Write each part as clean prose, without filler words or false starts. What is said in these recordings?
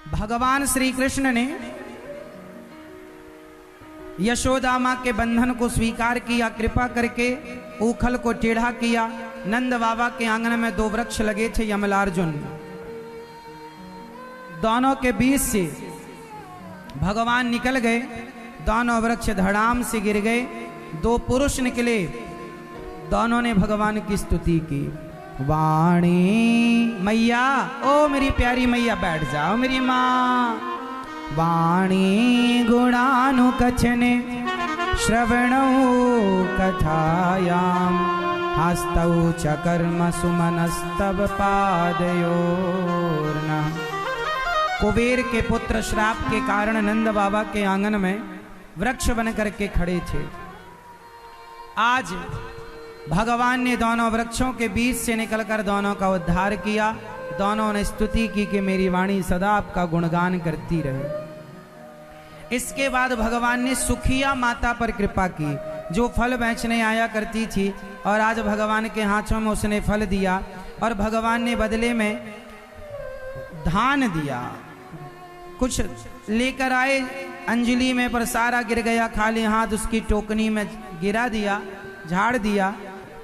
भगवान श्री कृष्ण ने यशोदा मां के बंधन को स्वीकार किया, कृपा करके ऊखल को टेढ़ा किया। नंद बाबा के आंगन में दो वृक्ष लगे थे, यमलार्जुन। दोनों के बीच से भगवान निकल गए, दोनों वृक्ष धड़ाम से गिर गए। दो पुरुष निकले, दोनों ने भगवान की स्तुति की। वाणी मैया, ओ मेरी प्यारी मैया बैठ जाओ मेरी माँ। वाणी गुणानुकथने श्रवणौ कथायाम हस्तौ च कर्म सुमनस्तव पादयोर्न। कुबेर के पुत्र श्राप के कारण नंद बाबा के आंगन में वृक्ष बन करके खड़े थे। आज भगवान ने दोनों वृक्षों के बीच से निकलकर दोनों का उद्धार किया। दोनों ने स्तुति की कि मेरी वाणी सदा आपका गुणगान करती रहे। इसके बाद भगवान ने सुखिया माता पर कृपा की, जो फल बेचने आया करती थी, और आज भगवान के हाथों में उसने फल दिया और भगवान ने बदले में धान दिया। कुछ लेकर आए अंजलि में, पर सारा गिर गया, खाली हाथ उसकी टोकनी में गिरा दिया, झाड़ दिया।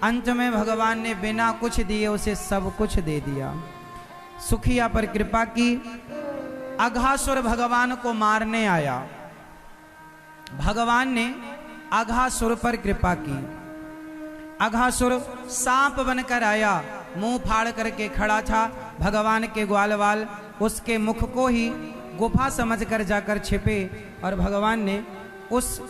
अंत में भगवान ने बिना कुछ दिए उसे सब कुछ दे दिया। सुखिया पर कृपा की। अघासुर भगवान को मारने आया, भगवान ने अघासुर पर कृपा की। अघासुर सांप बनकर आया, मुंह फाड़ करके खड़ा था। भगवान के ग्वालवाल उसके मुख को ही गुफा समझकर जाकर छिपे, और भगवान ने उस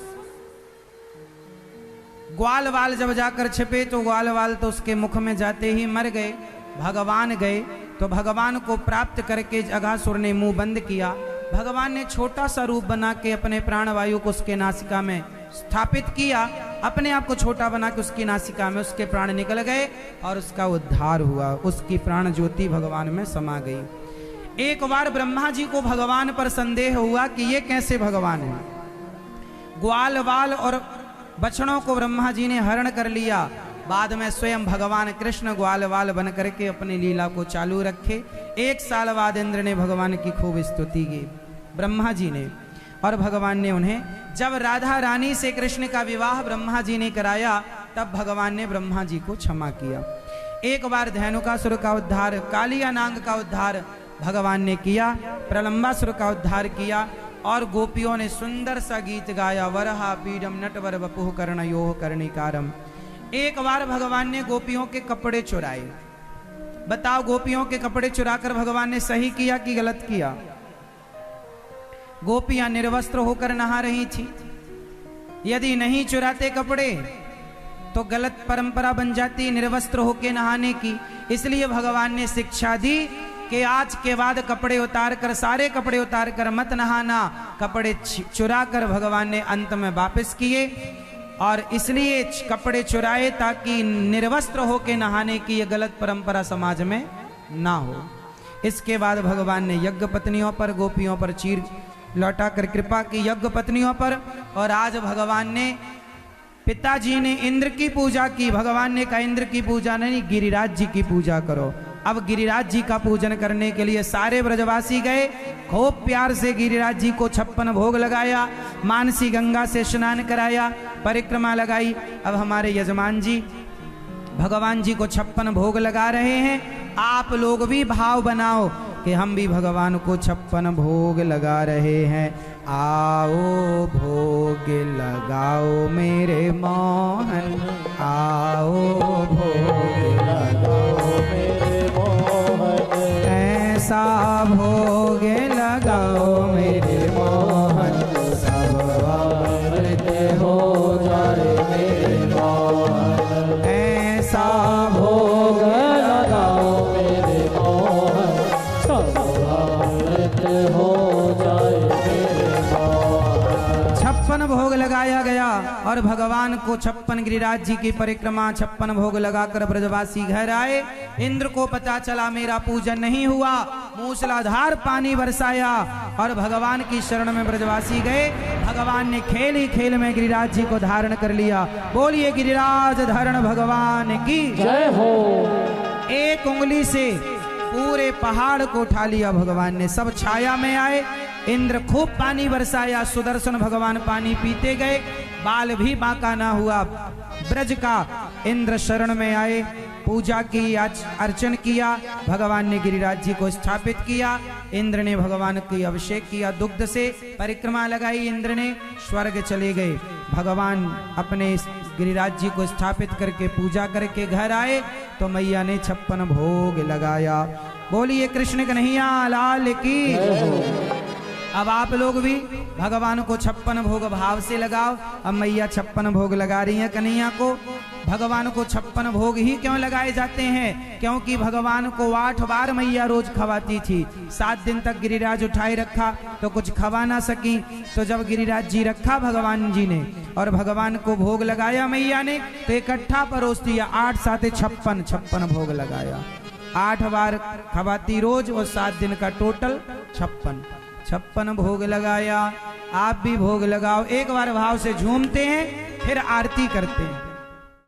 ग्वालवाल जब जाकर छिपे तो ग्वालवाल तो उसके मुख में जाते ही मर गए। भगवान गए तो भगवान को प्राप्त करके अघासुर ने मुंह बंद किया। भगवान ने छोटा सा रूप बना के अपने प्राणवायु को उसके नासिका में स्थापित किया, अपने आप को छोटा बना के उसकी नासिका में उसके प्राण निकल गए और उसका उद्धार हुआ। उसकी प्राण ज्योति भगवान में समा गई। एक बार ब्रह्मा जी को भगवान पर संदेह हुआ कि ये कैसे भगवान है। ग्वालवाल और बछड़ों को ब्रह्मा जी ने हरण कर लिया। बाद में स्वयं भगवान कृष्ण ग्वालवाल बन करके अपनी लीला को चालू रखे। 1 साल बाद इंद्र ने भगवान की खूब स्तुति की, ब्रह्मा जी ने, और भगवान ने उन्हें, जब राधा रानी से कृष्ण का विवाह ब्रह्मा जी ने कराया, तब भगवान ने ब्रह्मा जी को क्षमा किया। एक बार धेनुकासुर का उद्धार, कालिया नांग का उद्धार भगवान ने किया, प्रलंबासुर का उद्धार किया, और गोपियों ने सुंदर सा गीत गाया, वरहा पीडम नटवर वपुः कर्णयोः कर्णिकारम। एक बार भगवान ने गोपियों के कपड़े चुराए। बताओ, गोपियों के कपड़े चुराकर भगवान ने सही किया कि गलत किया? गोपियां निर्वस्त्र होकर नहा रही थी। यदि नहीं चुराते कपड़े तो गलत परंपरा बन जाती निर्वस्त्र होकर नहाने की। इसलिए भगवान ने शिक्षा दी कि आज के बाद कपड़े उतार कर, सारे कपड़े उतार कर मत नहाना। कपड़े चुरा कर भगवान ने अंत में वापस किए, और इसलिए कपड़े चुराए ताकि निर्वस्त्र होकर नहाने की ये गलत परंपरा समाज में ना हो। इसके बाद भगवान ने यज्ञ पत्नियों पर, गोपियों पर चीर लौटा कर कृपा की, यज्ञ पत्नियों पर। और आज भगवान ने, पिताजी ने इंद्र की पूजा की। भगवान ने कहा इंद्र की पूजा नहीं, गिरिराज जी की पूजा करो। अब गिरिराज जी का पूजन करने के लिए सारे ब्रजवासी गए। खूब प्यार से गिरिराज जी को 56 भोग लगाया, मानसी गंगा से स्नान कराया, परिक्रमा लगाई। अब हमारे यजमान जी भगवान जी को 56 भोग लगा रहे हैं। आप लोग भी भाव बनाओ कि हम भी भगवान को 56 भोग लगा रहे हैं। आओ भोग लगाओ मेरे मोहन, आओ भोग लगाओ मेरे मोहन, ऐसा भोग लगाओ मेरे मोहन, सब अमृत हो जाए मेरे मोहन, ऐसा भोग लगाओ मेरे मोहन, सब अमृत हो जाए मेरे मोहन। 56 भोग लगाया गया और भगवान को 56 गिरिराज जी की परिक्रमा 56 भोग लगाकर ब्रजवासी घर आए। इंद्र को पता चला मेरा पूजन नहीं हुआ, मूसलाधार पानी बरसाया और भगवान की शरण में ब्रजवासी गए। भगवान ने खेल ही खेल में गिरिराज जी को धारण कर लिया। बोलिए गिरिराज धारण भगवान की जय हो। एक उंगली से पूरे पहाड़ को उठा लिया भगवान ने, सब छाया में आए। इंद्र खूब पानी बरसाया, सुदर्शन भगवान पानी पीते गए, बाल भी बांका ना हुआ। ब्रज का इंद्र शरण में आए, पूजा की, अर्चन किया, भगवान ने गिरिराज जी को स्थापित किया। इंद्र ने भगवान की अभिषेक किया, दुग्ध से परिक्रमा लगाई, इंद्र ने स्वर्ग चले गए। भगवान अपने गिरिराज जी को स्थापित करके पूजा करके घर आए तो मैया ने 56 भोग लगाया। बोलिए कृष्ण कन्हैया लाल की। अब आप लोग भी भगवान को 56 भोग भाव से लगाओ। अब मैया 56 भोग लगा रही हैं कन्हैया को। भगवान को 56 भोग ही क्यों लगाए जाते हैं? क्योंकि भगवान को 8 बार मैया रोज खवाती थी। 7 दिन तक गिरिराज उठाए रखा तो कुछ खवा ना सकी, तो जब गिरिराज जी रखा भगवान जी ने और भगवान को भोग लगाया मैया ने, तो इकट्ठा परोस दिया। 8 7 56 भोग लगाया। 8 बार खवाती रोज और 7 दिन का टोटल 56 भोग लगाया। आप भी भोग लगाओ। एक बार भाव से झूमते हैं, फिर आरती करते हैं।